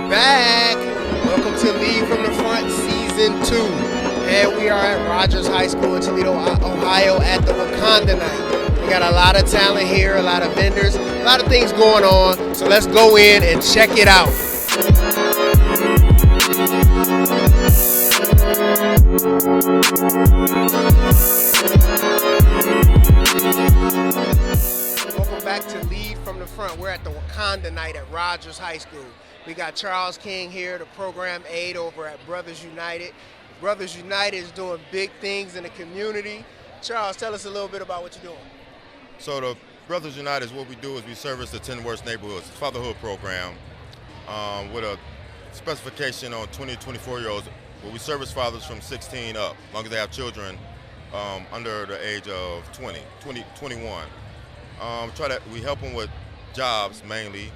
back. Welcome to Lead from the Front Season 2. And we are at Rogers High School in Toledo, Ohio at the Wakanda Night. We got a lot of talent here, a lot of vendors, a lot of things going on. So let's go in and check it out. Welcome back to Lead from the Front. We're at the Wakanda Night at Rogers High School. We got Charles King here, the program aide over at Brothers United. Brothers United is doing big things in the community. Charles, tell us a little bit about what you're doing. So the Brothers United, what we do is we service the 10 worst neighborhoods. It's a fatherhood program with a specification on 20 to 24-year-olds where we service fathers from 16 up, as long as they have children under the age of 21. We help them with jobs mainly,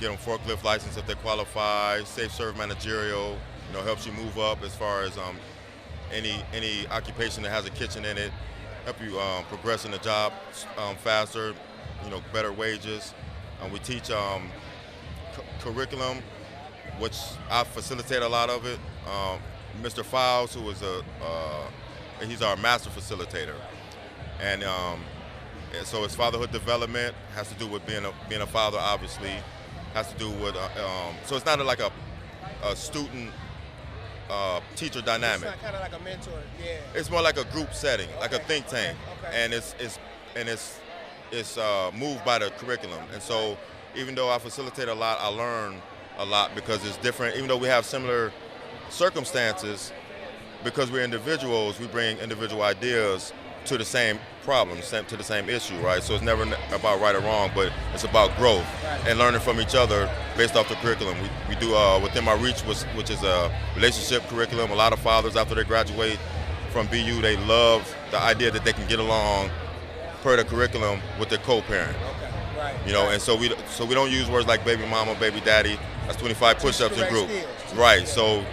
get them forklift license if they qualify, safe serve managerial, helps you move up as far as any occupation that has a kitchen in it, help you progress in the job faster, better wages. We teach curriculum, which I facilitate a lot of it. Mr. Files, who is he's our master facilitator, and so it's fatherhood development, has to do with being a father, obviously, has to do with so it's not like a student teacher dynamic. It's not kind of like a mentor, yeah. It's more like a group setting, like a think tank, okay. And it's moved by the curriculum. And so even though I facilitate a lot, I learn a lot because it's different. Even though we have similar circumstances, because we're individuals, we bring individual ideas to the same problem, to the same issue, right? So it's never about right or wrong, but it's about growth and learning from each other based off the curriculum. We do Within My Reach, which is a relationship curriculum. A lot of fathers, after they graduate from BU, they love the idea that they can get along per the curriculum with their co-parent. And so we don't use words like baby mama, baby daddy. That's 25 push-ups in group. Right. So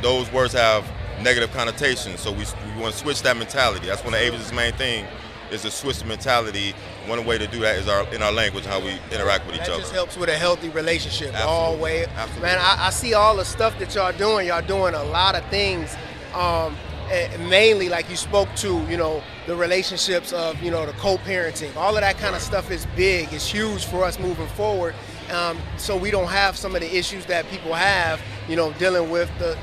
those words have negative connotations, so we want to switch that mentality. That's one of Avis's main thing, is to switch the mentality. One way to do that is in our language, how we interact with each other. That just helps with a healthy relationship. Absolutely. All way. Absolutely. Man, I see all the stuff that y'all doing. Y'all doing a lot of things. And mainly, like you spoke to, the relationships of, the co-parenting. All of that kind of stuff is big. It's huge for us moving forward. So we don't have some of the issues that people have, dealing with the,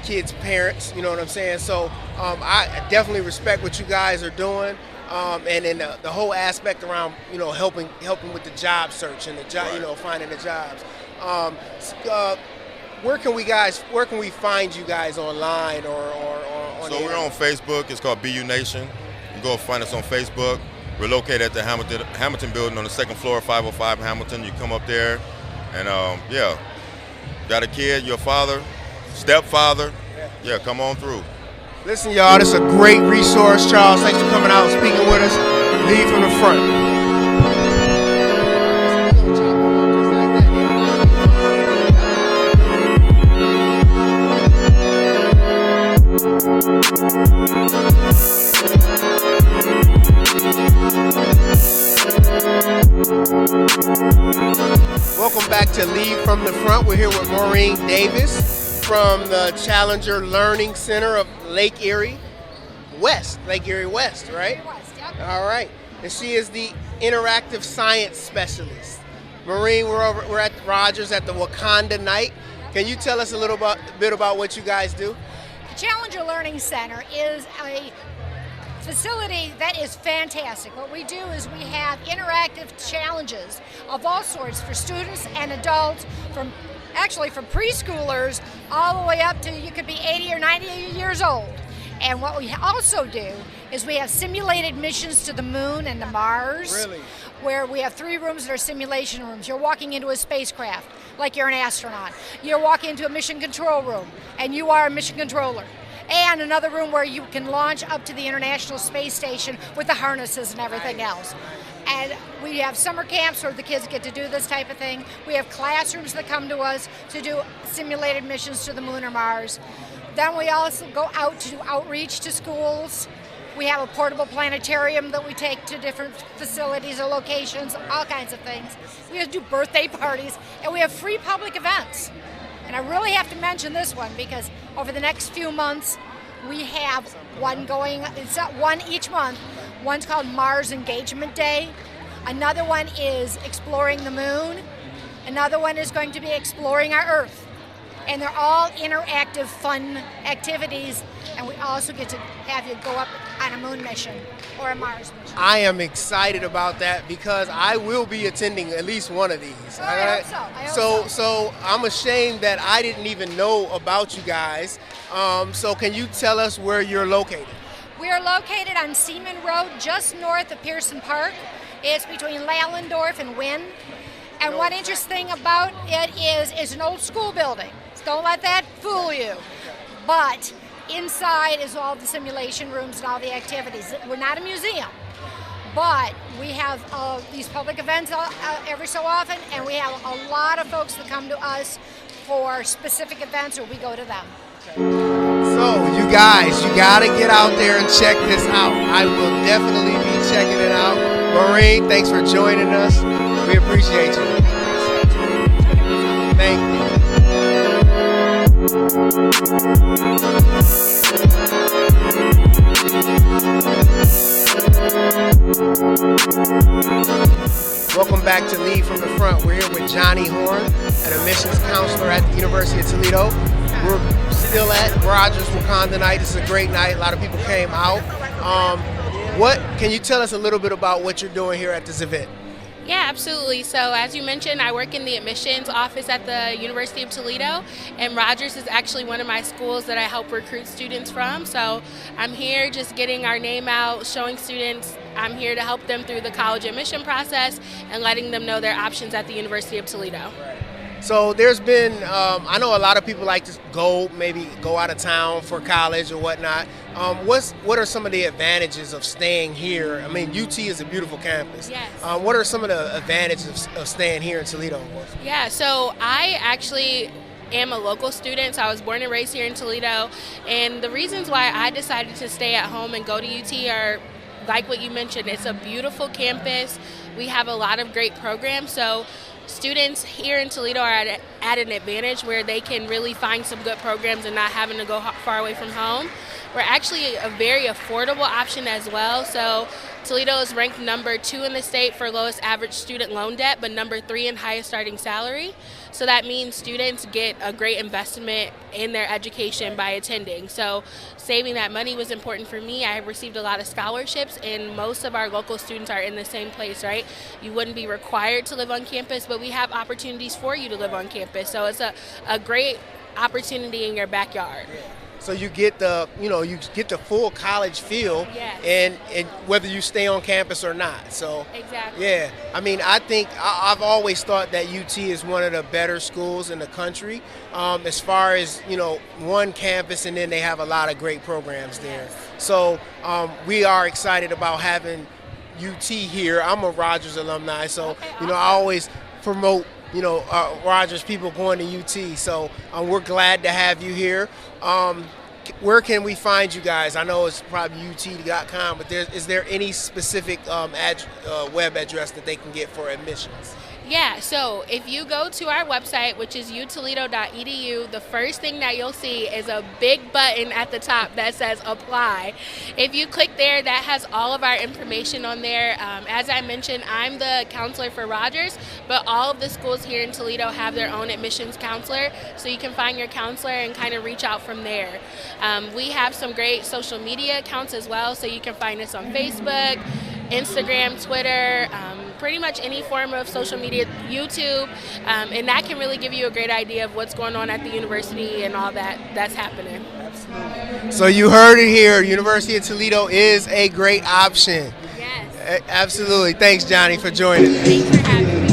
kids' parents, you know what I'm saying? So I definitely respect what you guys are doing, and then the whole aspect around, helping with the job search and the job, Right. Finding the jobs. Where can we find you guys online or on So the we're on Facebook. It's called BU Nation. You can go find us on Facebook. We're located at the Hamilton building on the second floor, 505 Hamilton. You come up there, and got a kid, your father, stepfather, come on through. Listen, y'all, this is a great resource. Charles, thanks for coming out and speaking with us. Lead from the front. Welcome back to Lead from the Front. We're here with Maureen Davis from the Challenger Learning Center of Lake Erie West, right? Lake Erie West, yep. All right. And she is the interactive science specialist. Maureen, we're at Rogers at the Wakanda Night. Can you tell us a little bit about what you guys do? The Challenger Learning Center is a facility that is fantastic. What we do is we have interactive challenges of all sorts for students and adults, from preschoolers all the way up to, you could be 80 or 90 years old. And what we also do is we have simulated missions to the moon and to Mars. Really? Where we have 3 rooms that are simulation rooms. You're walking into a spacecraft like you're an astronaut. You're walking into a mission control room and you are a mission controller. And another room where you can launch up to the International Space Station with the harnesses and everything else. And we have summer camps where the kids get to do this type of thing. We have classrooms that come to us to do simulated missions to the moon or Mars. Then we also go out to do outreach to schools We have a portable planetarium that we take to different facilities or locations, all kinds of things. We do birthday parties, and we have free public events. And I really have to mention this one because over the next few months, we have one going, it's one each month. One's called Mars Engagement Day. Another one is Exploring the Moon. Another one is going to be Exploring our Earth. And they're all interactive, fun activities. And we also get to have you go up on a moon mission or a Mars mission. I am excited about that because I will be attending at least one of these. I hope so. So I'm ashamed that I didn't even know about you guys. So can you tell us where you're located? We are located on Seaman Road, just north of Pearson Park. It's between Lalendorf and Wynn. And one interesting about it is it's an old school building. So don't let that fool you. But inside is all the simulation rooms and all the activities. We're not a museum, but we have these public events every so often, and we have a lot of folks that come to us for specific events, or we go to them. So you guys, you gotta get out there and check this out. I will definitely be checking it out. Maureen, thanks for joining us. We appreciate you. Thank you. Welcome back to Lead from the Front. We're here with Johnny Horn, an admissions counselor at the University of Toledo. We're still at Rogers Wakanda Night. This is a great night. A lot of people came out. Can you tell us a little bit about what you're doing here at this event? Yeah, absolutely. So as you mentioned, I work in the admissions office at the University of Toledo, and Rogers is actually one of my schools that I help recruit students from. So I'm here just getting our name out, showing students I'm here to help them through the college admission process and letting them know their options at the University of Toledo. So there's been, I know a lot of people like to maybe go out of town for college or whatnot. What are some of the advantages of staying here? I mean, UT is a beautiful campus. Yes. What are some of the advantages of staying here in Toledo? Yeah, so I actually am a local student, so I was born and raised here in Toledo. And the reasons why I decided to stay at home and go to UT are like what you mentioned. It's a beautiful campus. We have a lot of great programs. So students here in Toledo are at an advantage where they can really find some good programs and not having to go far away from home. We're actually a very affordable option as well. So Toledo is ranked number 2 in the state for lowest average student loan debt, but number 3 in highest starting salary. So that means students get a great investment in their education by attending. So saving that money was important for me. I received a lot of scholarships, and most of our local students are in the same place, right? You wouldn't be required to live on campus, but we have opportunities for you to live on campus. So it's a great opportunity in your backyard. So you get the full college feel, Yes. and whether you stay on campus or not. So Exactly. yeah, I mean, I think I've always thought that UT is one of the better schools in the country, as far as one campus, and then they have a lot of great programs there. Yes. So we are excited about having UT here. I'm a Rogers alumni, so Okay, I always promote Rogers people going to UT. So we're glad to have you here. Where can we find you guys? I know it's probably ut.com, but is there any specific web address that they can get for admissions? Yeah, so if you go to our website, which is utoledo.edu, the first thing that you'll see is a big button at the top that says apply. If you click there, that has all of our information on there. As I mentioned, I'm the counselor for Rogers, but all of the schools here in Toledo have their own admissions counselor, so you can find your counselor and kind of reach out from there. We have some great social media accounts as well, so you can find us on Facebook, Instagram, Twitter, pretty much any form of social media, YouTube, and that can really give you a great idea of what's going on at the university and all that's happening. Absolutely. So you heard it here. University of Toledo is a great option. Yes. Absolutely. Thanks, Johnny, for joining us. Thanks for having me.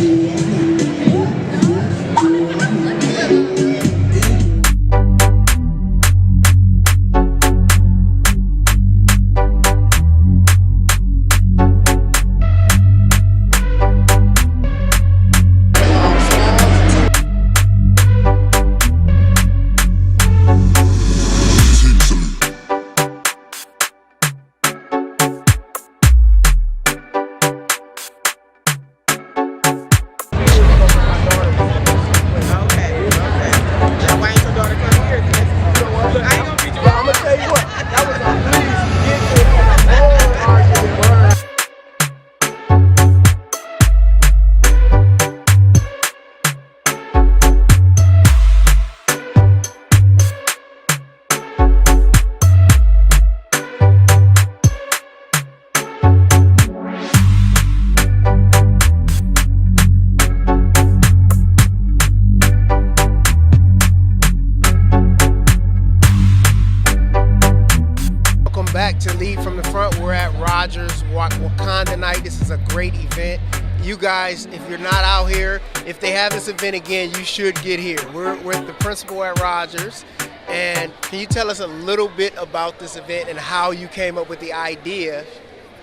great event. You guys, if you're not out here, if they have this event again, you should get here. We're with the principal at Rogers. And can you tell us a little bit about this event and how you came up with the idea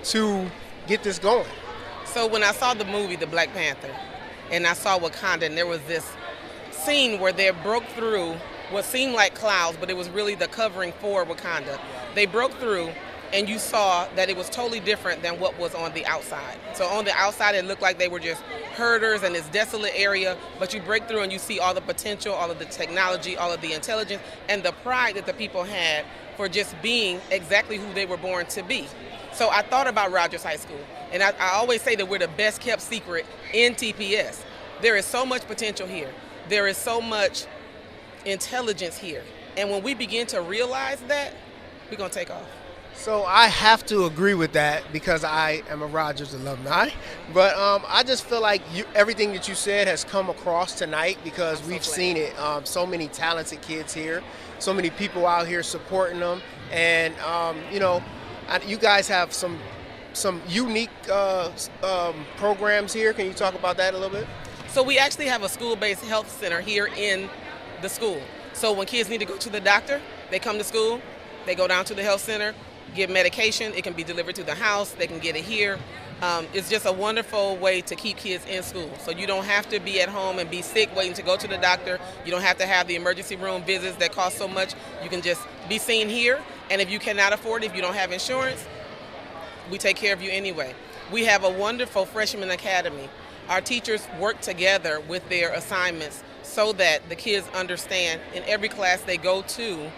to get this going? So when I saw the movie, The Black Panther, and I saw Wakanda, and there was this scene where they broke through what seemed like clouds, but it was really the covering for Wakanda. They broke through, and you saw that it was totally different than what was on the outside. So on the outside, it looked like they were just herders in this desolate area, but you break through and you see all the potential, all of the technology, all of the intelligence, and the pride that the people had for just being exactly who they were born to be. So I thought about Rogers High School, and I always say that we're the best kept secret in TPS. There is so much potential here. There is so much intelligence here. And when we begin to realize that, we're gonna take off. So I have to agree with that because I am a Rogers alumni. But I just feel like everything that you said has come across tonight because we've seen it. So many talented kids here, so many people out here supporting them. And, you know, you guys have some unique programs here. Can you talk about that a little bit? So we actually have a school-based health center here in the school. So when kids need to go to the doctor, they come to school, they go down to the health center, get medication. It can be delivered to the house. They can get it here. It's just a wonderful way to keep kids in school. So you don't have to be at home and be sick waiting to go to the doctor. You don't have to have the emergency room visits that cost so much. You can just be seen here. And if you cannot afford it, if you don't have insurance, we take care of you anyway. We have a wonderful freshman academy. Our teachers work together with their assignments so that the kids understand in every class they go to,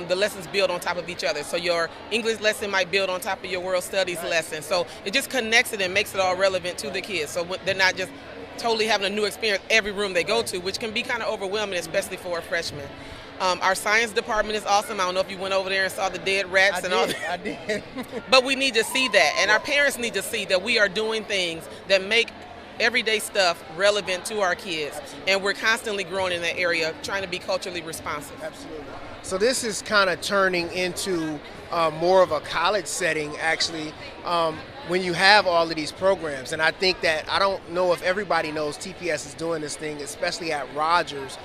the lessons build on top of each other. So your English lesson might build on top of your world studies lesson. So it just connects it and makes it all relevant to the kids. So they're not just totally having a new experience every room they go to, which can be kind of overwhelming, especially for a freshman. Our science department is awesome. I don't know if you went over there and saw the dead rats and all that. I did. But we need to see that, and our parents need to see that we are doing things that make everyday stuff relevant to our kids. Absolutely. And we're constantly growing in that area, trying to be culturally responsive. Absolutely. So this is kind of turning into more of a college setting, actually, when you have all of these programs. And I think that, I don't know if everybody knows TPS is doing this thing, especially at Rogers.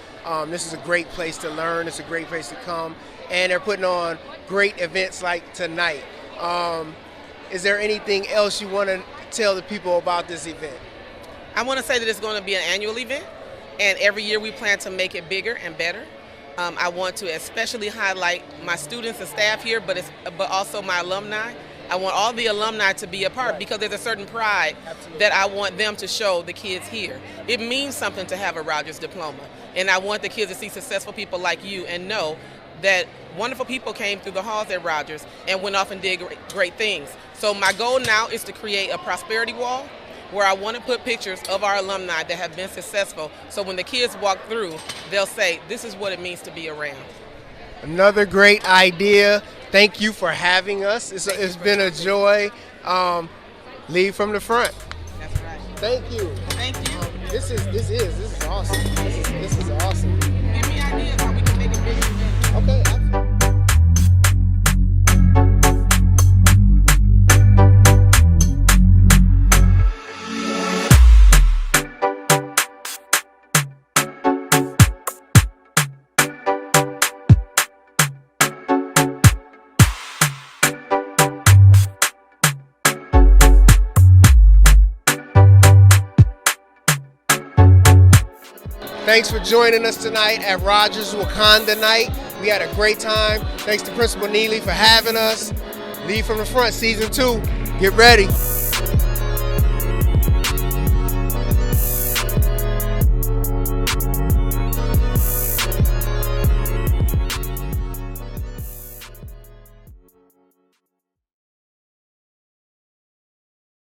This is a great place to learn. It's a great place to come. And they're putting on great events like tonight. Is there anything else you want to tell the people about this event? I want to say that it's going to be an annual event, and every year we plan to make it bigger and better. I want to especially highlight my students and staff here, but also my alumni. I want all the alumni to be a part because there's a certain pride that I want them to show the kids here. It means something to have a Rogers diploma, and I want the kids to see successful people like you and know that wonderful people came through the halls at Rogers and went off and did great things. So my goal now is to create a prosperity wall where I want to put pictures of our alumni that have been successful, so when the kids walk through, they'll say, this is what it means to be around. Another great idea. Thank you for having us. It's been a joy. Lead from the front. That's right. Thank you. Thank you. This is awesome. This is awesome. Give me ideas how we can make it bigger. Okay. Absolutely. Thanks for joining us tonight at Rogers Wakanda Night. We had a great time. Thanks to Principal Neely for having us. Lead from the Front Season 2. Get ready.